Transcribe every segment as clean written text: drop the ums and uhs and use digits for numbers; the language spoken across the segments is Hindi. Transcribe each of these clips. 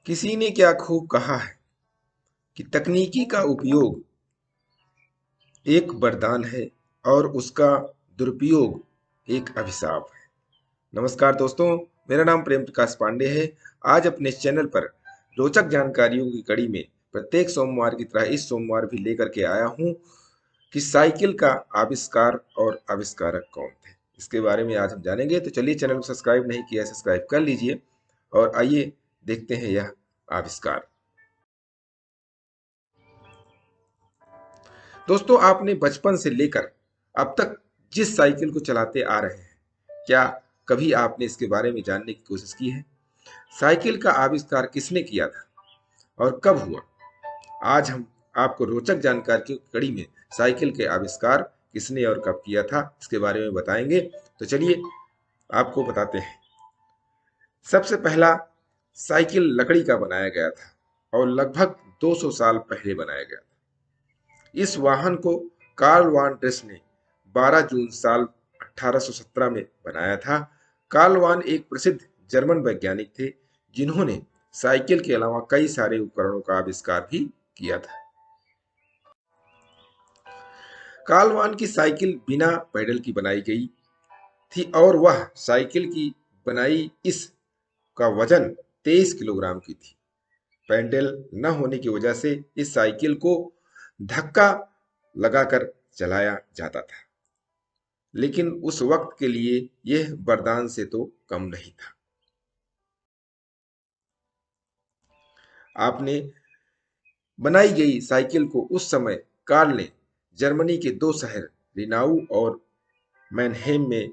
किसी ने क्या खूब कहा है कि तकनीकी का उपयोग एक वरदान है और उसका दुरुपयोग एक अभिशाप है। नमस्कार दोस्तों, मेरा नाम प्रेम प्रकाश पांडे है। आज अपने इस चैनल पर रोचक जानकारियों की कड़ी में प्रत्येक सोमवार की तरह इस सोमवार भी लेकर के आया हूं कि साइकिल का आविष्कार और आविष्कारक कौन थे। इसके बारे में आज हम जानेंगे। तो चलिए, चैनल को सब्सक्राइब नहीं किया, सब्सक्राइब कर लीजिए और आइए देखते हैं यह आविष्कार। दोस्तों, आपने बचपन से लेकर अब तक जिस साइकिल को चलाते आ रहे हैं, क्या कभी आपने इसके बारे में जानने की कोशिश की है? साइकिल का आविष्कार किसने किया था और कब हुआ? आज हम आपको रोचक जानकारी की कड़ी में साइकिल के आविष्कार किसने और कब किया था इसके बारे में बताएंगे। तो चलिए आपको बताते हैं। सबसे पहला साइकिल लकड़ी का बनाया गया था और लगभग 200 साल पहले बनाया गया था। इस वाहन को कार्ल वान ड्रेस ने 12 जून साल 1817 में बनाया था। कार्ल वान एक प्रसिद्ध जर्मन वैज्ञानिक थे जिन्होंने साइकिल के अलावा कई सारे उपकरणों का आविष्कार भी किया था। कार्ल वान की साइकिल बिना पैडल की बनाई गई थी और वह साइकिल की बनाई इस का वजन 23 किलोग्राम की थी। पैडल न होने की वजह से इस साइकिल को धक्का लगाकर चलाया जाता था, लेकिन उस वक्त के लिए यह वरदान से तो कम नहीं था। आपने बनाई गई साइकिल को उस समय कार्ल ने जर्मनी के दो शहर रिनाउ और मैनहेम में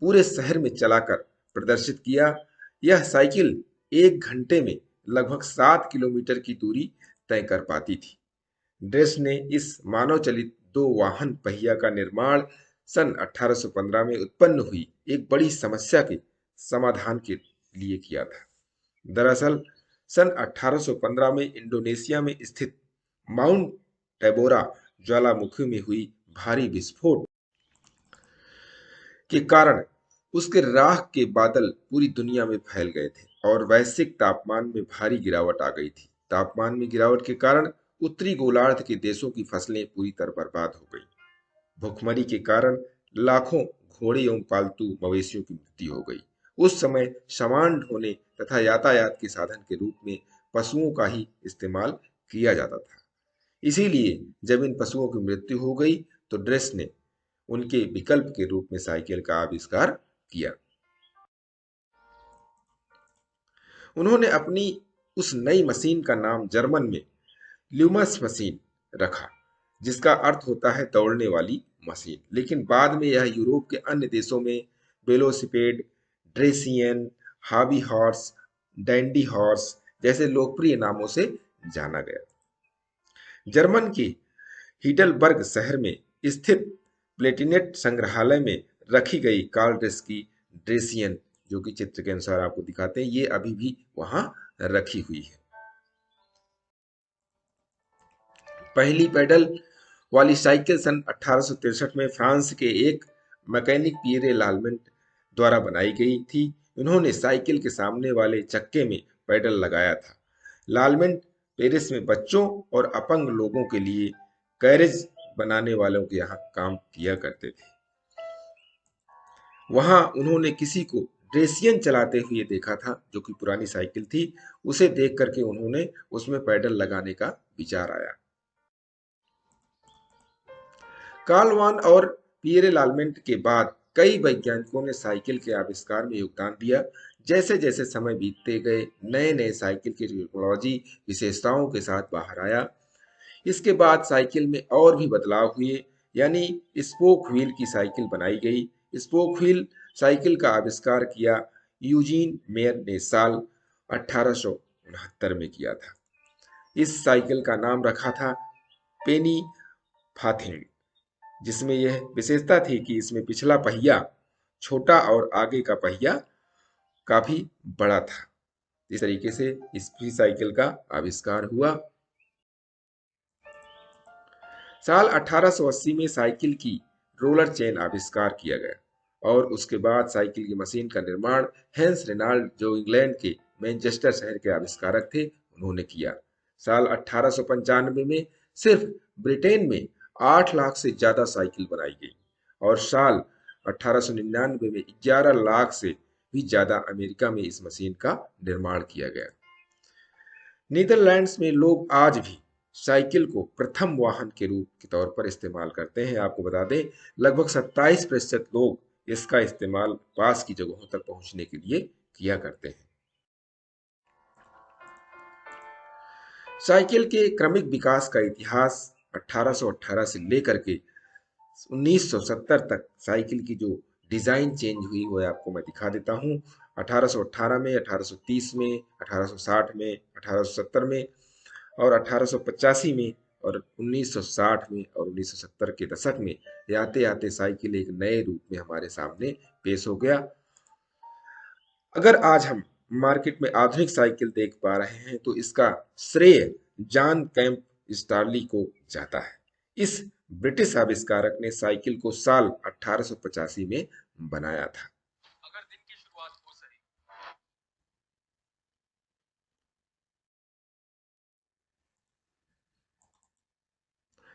पूरे शहर में चलाकर प्रदर्शित किया। यह साइकिल 1 घंटे में लगभग 7 किलोमीटर की दूरी तय कर पाती थी। ड्रेस ने इस मानव चलित दो वाहन पहिया का निर्माण सन 1815 में उत्पन्न हुई एक बड़ी समस्या के समाधान के लिए किया था। दरअसल सन 1815 में इंडोनेशिया में स्थित माउंट टेबोरा ज्वालामुखी में हुई भारी विस्फोट के कारण उसके राख के बादल पूरी दुनिया में फैल गए थे और वैश्विक तापमान में भारी गिरावट आ गई थी। तापमान में गिरावट के कारण उत्तरी गोलार्ध के देशों की फसलें पूरी तरह बर्बाद हो गई। भुखमरी के कारण लाखों घोड़े एवं पालतू मवेशियों की मृत्यु हो गई। उस समय सामान ढोने तथा यातायात के साधन के रूप में पशुओं का ही इस्तेमाल किया जाता था। इसीलिए जब इन पशुओं की मृत्यु हो गई तो ड्रेस ने उनके विकल्प के रूप में साइकिल का आविष्कार किया। उन्होंने अपनी उस नई मशीन का नाम जर्मन में ल्यूमस मशीन रखा, जिसका अर्थ होता है दौड़ने वाली मशीन। लेकिन बाद में यह यूरोप के अन्य देशों में वेलोसिपेड, ड्रेसियन, हाबी हॉर्स, डैंडी हॉर्स जैसे लोकप्रिय नामों से जाना गया। जर्मन के हिडलबर्ग शहर में स्थित प्लेटिनेट संग्रहालय में रखी गई कार्ल ड्रेस की ड्रेसियन, जो कि चित्र के अनुसार आपको दिखाते हैं, ये अभी भी वहां रखी हुई है। पहली पैडल वाली साइकिल सन 1863 में फ्रांस के एक मैकेनिक पियरे लालमेंट द्वारा बनाई गई थी। उन्होंने साइकिल के सामने वाले चक्के में पैडल लगाया था। लालमेंट पेरिस में बच्चों और अपंग लोगों के लिए कैरेज बनाने वालों के यहाँ काम किया करते थे। वहां उन्होंने किसी को ड्रेसियन चलाते हुए देखा था, जो कि पुरानी साइकिल थी। उसे देख करके उन्होंने उसमें पैडल लगाने का विचार आया। कार्ल वान और पियरे लालमेंट के बाद कई वैज्ञानिकों ने साइकिल के आविष्कार में योगदान दिया। जैसे जैसे समय बीतते गए, नए नए साइकिल की टेक्नोलॉजी विशेषताओं के साथ बाहर आया। इसके बाद साइकिल में और भी बदलाव हुए, यानी स्पोक व्हील की साइकिल बनाई गई। स्पोक व्हील साइकिल का आविष्कार किया यूजीन मेयर ने साल 1869 में किया था। इस साइकिल का नाम रखा था पेनी फाथिंग, जिसमें यह विशेषता थी कि इसमें पिछला पहिया छोटा और आगे का पहिया काफी बड़ा था। इस तरीके से इस साइकिल का आविष्कार हुआ। साल 1880 में साइकिल की रोलर चेन आविष्कार किया गया और उसके बाद साइकिल की मशीन का निर्माण हेंस रेनाल्ड, जो इंग्लैंड के मैनचेस्टर शहर के आविष्कारक थे, उन्होंने किया। साल 1895 में सिर्फ ब्रिटेन में 8 लाख से ज्यादा साइकिल बनाई गई और साल 1899 में 11 लाख से भी ज्यादा अमेरिका में इस मशीन का निर्माण किया गया। नीदरलैंड्स में लोग आज भी साइकिल को प्रथम वाहन के रूप के तौर पर इस्तेमाल करते हैं। आपको बता दें, लगभग 27% लोग इसका इस्तेमाल पास की जगहों तक पहुंचने के लिए किया करते हैं। साइकिल के क्रमिक विकास का इतिहास 1818 से लेकर के 1970 तक साइकिल की जो डिजाइन चेंज हुई वो आपको मैं दिखा देता हूँ। 1818 में, 1830 में, 1860 में, 1870 में और 1885 में और 1960 में और 1970 के दशक में आते आते साइकिल एक नए रूप में हमारे सामने पेश हो गया। अगर आज हम मार्केट में आधुनिक साइकिल देख पा रहे हैं तो इसका श्रेय जॉन कैंप स्टार्ली को जाता है। इस ब्रिटिश आविष्कारक ने साइकिल को साल 1885 में बनाया था। अगर दिन की शुरुआत हो सके।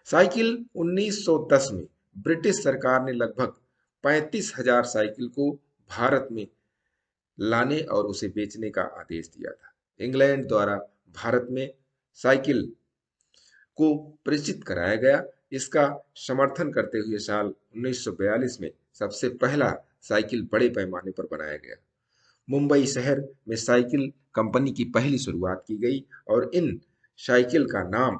साइकिल 1910 में ब्रिटिश सरकार ने लगभग 35,000 साइकिल को भारत में लाने और उसे बेचने का आदेश दिया था। इंग्लैंड द्वारा भारत में साइकिल को परिचित कराया गया। इसका समर्थन करते हुए साल 1942 में सबसे पहला साइकिल बड़े पैमाने पर बनाया गया। मुंबई शहर में साइकिल कंपनी की पहली शुरुआत की गई और इन साइकिल का नाम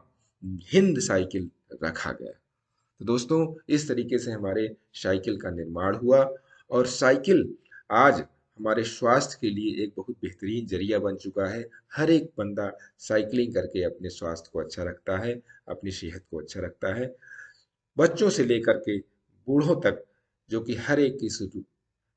हिंद साइकिल रखा गया। तो दोस्तों, इस तरीके से हमारे साइकिल का निर्माण हुआ और साइकिल आज हमारे स्वास्थ्य के लिए एक बहुत बेहतरीन जरिया बन चुका है। हर एक बंदा साइकिलिंग करके अपने स्वास्थ्य को अच्छा रखता है, अपनी सेहत को अच्छा रखता है। बच्चों से लेकर के बूढ़ों तक, जो कि हर एक की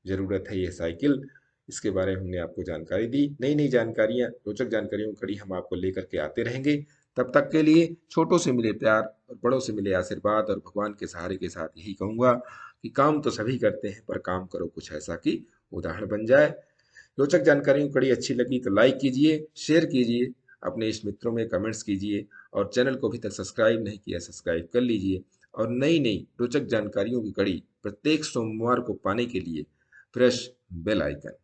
जरूरत है ये साइकिल। इसके बारे में हमने आपको जानकारी दी। नई नई जानकारियां, रोचक जानकारियों की कड़ी हम आपको लेकर के आते रहेंगे। तब तक के लिए छोटों से मिले प्यार और बड़ों से मिले आशीर्वाद और भगवान के सहारे के साथ यही कहूंगा कि काम तो सभी करते हैं पर काम करो कुछ ऐसा कि उदाहरण बन जाए। रोचक जानकारियों की कड़ी अच्छी लगी तो लाइक कीजिए, शेयर कीजिए, अपने इष्ट मित्रों में कमेंट्स कीजिए और चैनल को अभी तक सब्सक्राइब नहीं किया सब्सक्राइब कर लीजिए। और नई नई रोचक जानकारियों की कड़ी प्रत्येक सोमवार को पाने के लिए प्रेस बेल आइकन।